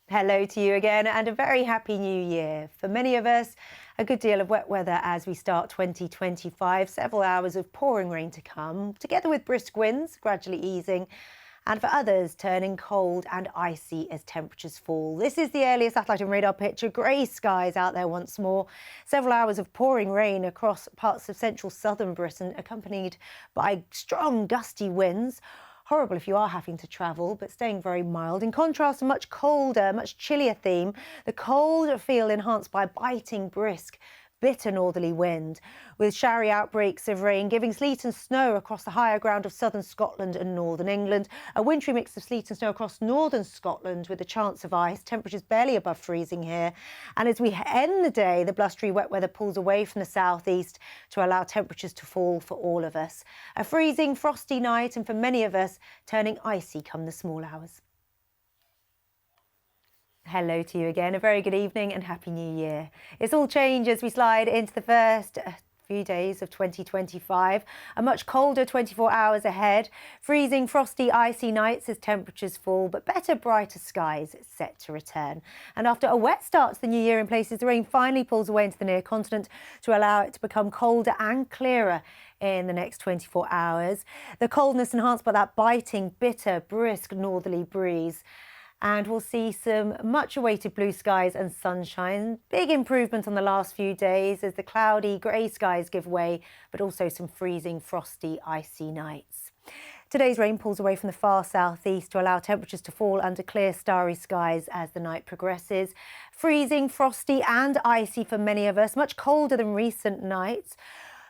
Hello to you again and a very happy new year. For many of us, a good deal of wet weather as we start 2025, several hours of pouring rain to come, together with brisk winds gradually easing, and for others turning cold and icy as temperatures fall. This is the earliest satellite and radar picture. Grey skies out there once more. Several hours of pouring rain across parts of central southern Britain, accompanied by strong gusty winds. Horrible if you are having to travel, but staying very mild. In contrast, a much colder, much chillier theme. The cold feel enhanced by biting, brisk, bitter northerly wind, with showery outbreaks of rain giving sleet and snow across the higher ground of southern Scotland and northern England. A wintry mix of sleet and snow across northern Scotland with a chance of ice. Temperatures barely above freezing here. And as we end the day, the blustery wet weather pulls away from the southeast to allow temperatures to fall for all of us. A freezing, frosty night, and for many of us, turning icy come the small hours. Hello to you again. A very good evening and Happy New Year. It's all change as we slide into the first few days of 2025. A much colder 24 hours ahead. Freezing, frosty, icy nights as temperatures fall, but better, brighter skies set to return. And after a wet start to the new year in places, the rain finally pulls away into the near continent to allow it to become colder and clearer in the next 24 hours. The coldness enhanced by that biting, bitter, brisk northerly breeze. And we'll see some much awaited blue skies and sunshine. Big improvement on the last few days as the cloudy grey skies give way, but also some freezing, frosty, icy nights. Today's rain pulls away from the far southeast to allow temperatures to fall under clear, starry skies as the night progresses. Freezing, frosty and icy for many of us, much colder than recent nights.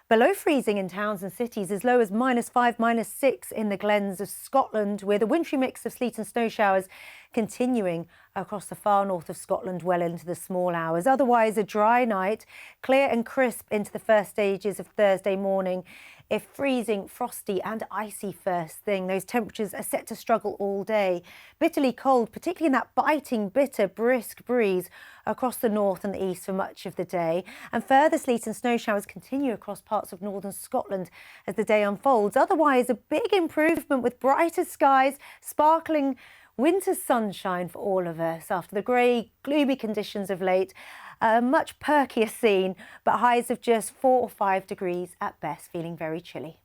Below freezing in towns and cities, as low as -5, -6 in the glens of Scotland, with a wintry mix of sleet and snow showers continuing across the far north of Scotland well into the small hours. Otherwise, a dry night, clear and crisp into the first stages of Thursday morning. If freezing, frosty and icy first thing, those temperatures are set to struggle all day. Bitterly cold, particularly in that biting, bitter, brisk breeze across the north and the east for much of the day. And further sleet and snow showers continue across parts of northern Scotland as the day unfolds. Otherwise, a big improvement with brighter skies, sparkling winter sunshine for all of us after the grey, gloomy conditions of late. A much perkier scene, but highs of just 4 or 5 degrees at best, feeling very chilly.